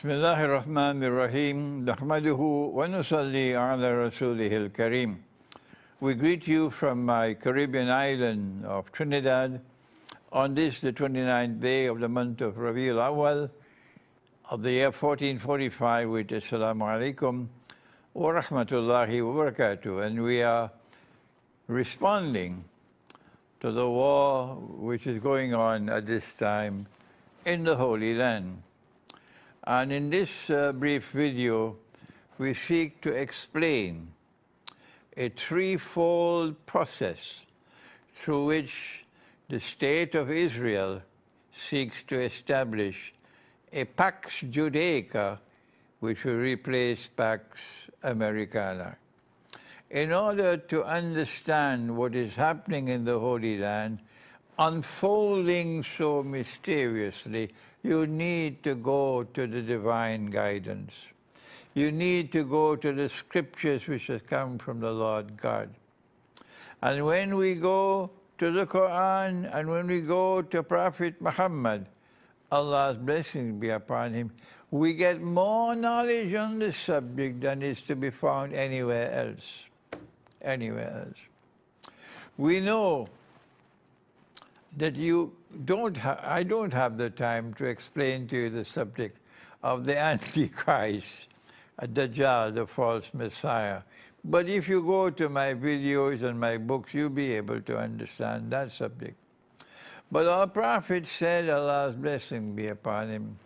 بسم الله الرحمن الرحيم نحمده ونصلي على رسوله الكريم. We greet you from my Caribbean island of Trinidad on this, the 29th day of the month of Rabiul Awal of the year 1445 with Assalamu alaikum wa rahmatullahi wa barakatuh. And we are responding to the war which is going on at this time in the Holy Land. And in this brief video, we seek to explain a threefold process through which the state of Israel seeks to establish a Pax Judaica, which will replace Pax Americana. In order to understand what is happening in the Holy Land, unfolding so mysteriously, you need to go to the divine guidance. You need to go to the scriptures which have come from the Lord God. And when we go to the Quran and when we go to Prophet Muhammad, Allah's blessings be upon him, we get more knowledge on the subject than is to be found anywhere else. Anywhere else. We know that I don't have the time to explain to you the subject of the Antichrist, Dajjal, the false Messiah. But if you go to my videos and my books, you'll be able to understand that subject. But our Prophet said, Allah's blessing be upon him,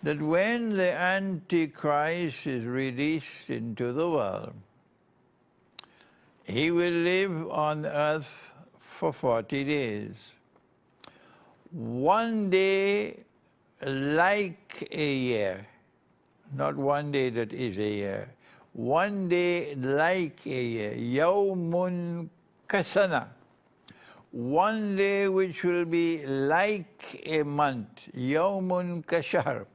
that when the Antichrist is released into the world, he will live on earth for 40 days. One day like a year, not one day that is a year, one day like a year, yawmun kasana, one day which will be like a month, yawmun kashahr,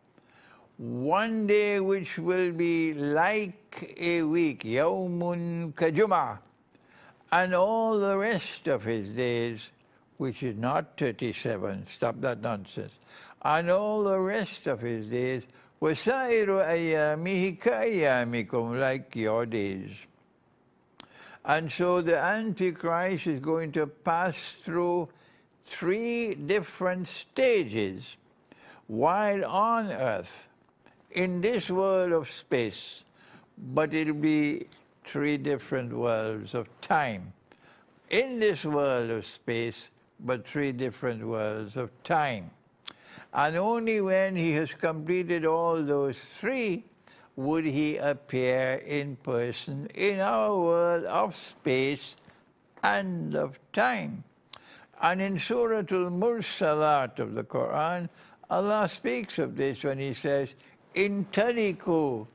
one day which will be like a week, yawmun kajum'ah, and all the rest of his days, which is not 37, stop that nonsense, and all the rest of his days, وَسَائِرُ أَيَّامِهِ كَأَيَّامِكُمْ, like your days. And so the Antichrist is going to pass through 3 different stages while on earth, in this world of space, but it'll be 3 different worlds of time. In this world of space, but 3 different worlds of time. And only when he has completed all those 3 would he appear in person in our world of space and of time. And in Surah Al-Mursalat of the Quran, Allah speaks of this when he says, "In taliku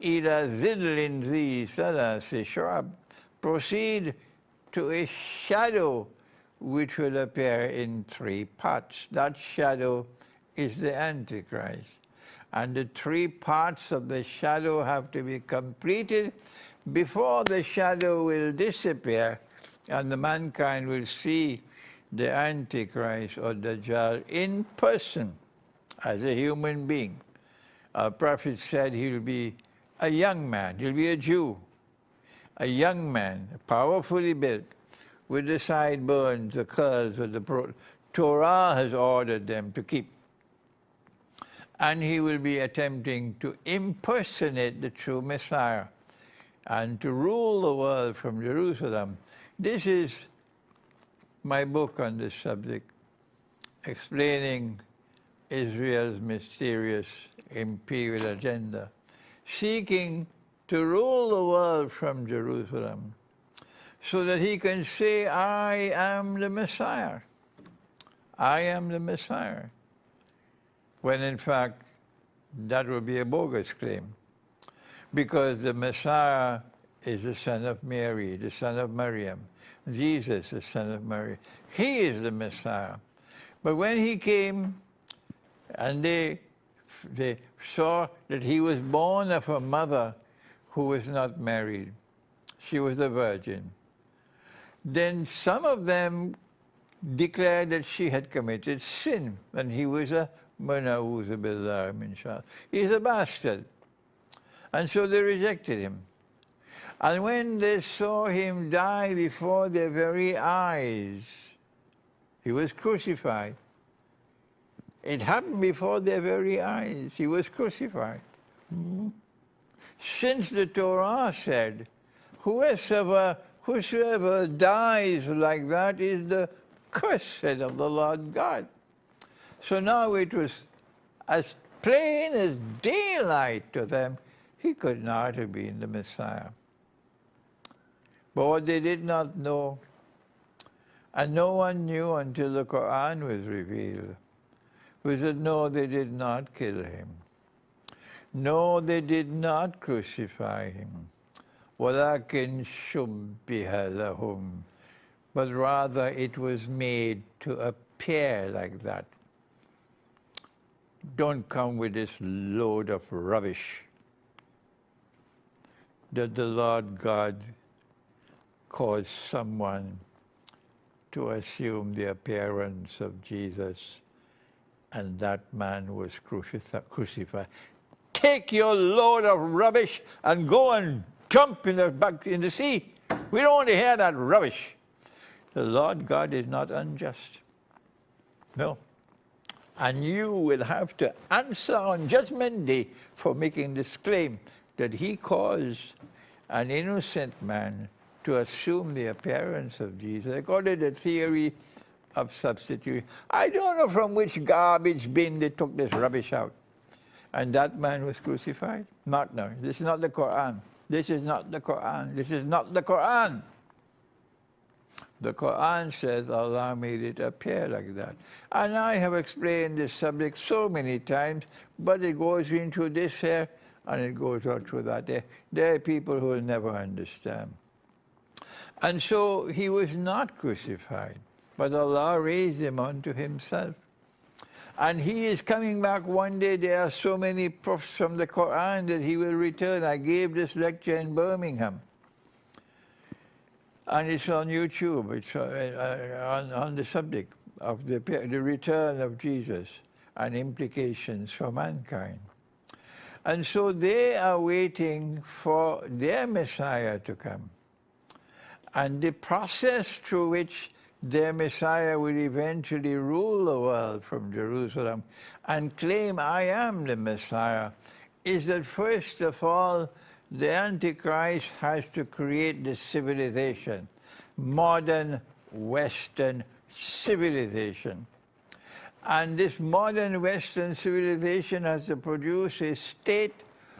ila zillin zi thalasi shu'ab," proceed to a shadow which will appear in 3 parts. That shadow is the Antichrist. And the 3 parts of the shadow have to be completed before the shadow will disappear and the mankind will see the Antichrist or Dajjal in person as a human being. Our Prophet said he'll be a young man, he'll be a Jew, a young man, powerfully built, with the sideburns, the curls of the Torah has ordered them to keep. And he will be attempting to impersonate the true Messiah and to rule the world from Jerusalem. This is my book on this subject, explaining Israel's mysterious imperial agenda, seeking to rule the world from Jerusalem, so that he can say, I am the Messiah. I am the Messiah. When in fact, that will be a bogus claim. Because the Messiah is the son of Mary, the son of Maryam. Jesus, the son of Mary. He is the Messiah. But when he came, and they saw that he was born of a mother who was not married. She was a virgin. Then some of them declared that she had committed sin, and he was a Menuju billah min shar. He's a bastard. And so they rejected him. And when they saw him die before their very eyes, he was crucified. It happened before their very eyes. He was crucified. Since the Torah said, whosoever dies like that is the cursed of the Lord God. So now it was as plain as daylight to them, he could not have been the Messiah. But what they did not know, and no one knew until the Quran was revealed, was that no, they did not kill him. No, they did not crucify him. وَلَكِنْ شُبِّهَ لَهُمْ. But rather it was made to appear like that. Don't come with this load of rubbish that the Lord God caused someone to assume the appearance of Jesus, and that man was crucified. Take your load of rubbish and go and jump back in the sea. We don't want to hear that rubbish. The Lord God is not unjust. No. And you will have to answer on Judgment Day for making this claim that he caused an innocent man to assume the appearance of Jesus, according to the theory of substitution. I don't know from which garbage bin they took this rubbish out. And that man was crucified? Not no. This is not the Quran. This is not the Quran. This is not the Quran. The Quran says Allah made it appear like that. And I have explained this subject so many times, but it goes into this here, and it goes out through that there. There are people who will never understand. And so he was not crucified, but Allah raised him unto himself. And he is coming back one day. There are so many proofs from the Quran that he will return. I gave this lecture in Birmingham. And it's on YouTube. It's on the subject of the return of Jesus and implications for mankind. And so they are waiting for their Messiah to come. And the process through which their Messiah will eventually rule the world from Jerusalem and claim, I am the Messiah, is that first of all, the Antichrist has to create the civilization, modern Western civilization. And this modern Western civilization has to produce a state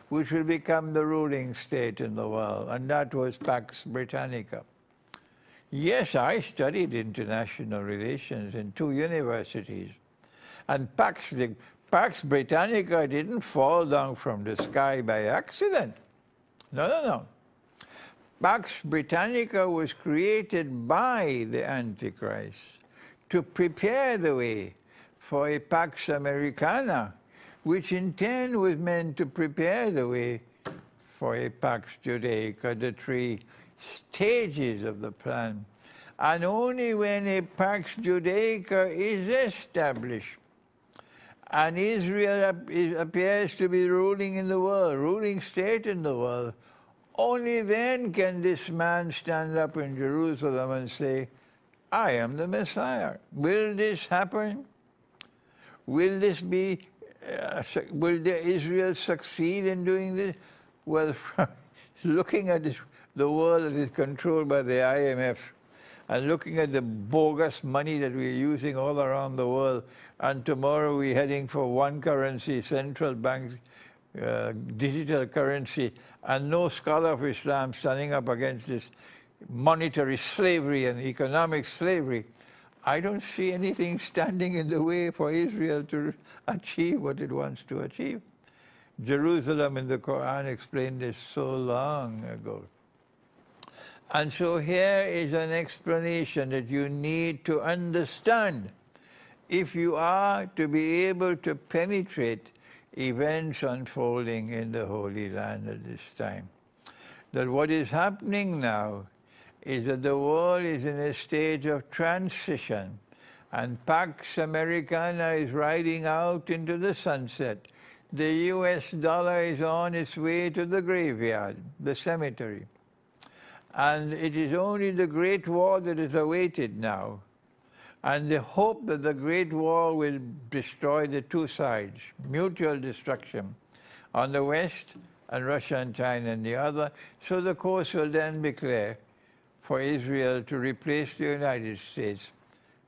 which will become the ruling state in the world, and that was Pax Britannica. Yes, I studied international relations in 2 universities, and Pax Britannica didn't fall down from the sky by accident. No. Pax Britannica was created by the Antichrist to prepare the way for a Pax Americana, which in turn was meant to prepare the way for a Pax Judaica, the 3 stages of the plan. And only when a Pax Judaica is established and Israel appears to be ruling in the world, ruling state in the world, only then can this man stand up in Jerusalem and say, I am the Messiah. Will this happen? Will this be, will Israel succeed in doing this? Well, looking at the world that is controlled by the IMF, and looking at the bogus money that we're using all around the world, and tomorrow we're heading for one currency, central bank, digital currency, and no scholar of Islam standing up against this monetary slavery and economic slavery, I don't see anything standing in the way for Israel to achieve what it wants to achieve. Jerusalem in the Quran explained this so long ago. And so here is an explanation that you need to understand if you are to be able to penetrate events unfolding in the Holy Land at this time. That what is happening now is that the world is in a stage of transition, and Pax Americana is riding out into the sunset. The US dollar is on its way to the graveyard, the cemetery. And it is only the Great War that is awaited now. And the hope that the Great War will destroy the two sides, mutual destruction on the West and Russia and China on the other. So the course will then be clear for Israel to replace the United States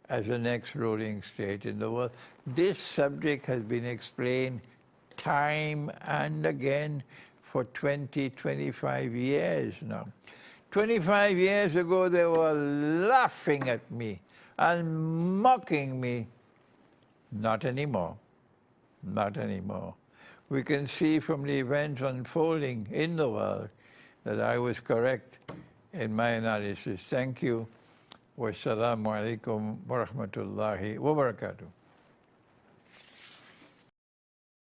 as the next ruling state in the world. This subject has been explained time and again for 20, 25 years now. 25 years ago, they were laughing at me and mocking me. Not anymore. Not anymore. We can see from the events unfolding in the world that I was correct in my analysis. Thank you. Wassalamu alaikum wa rahmatullahi wa barakatuh.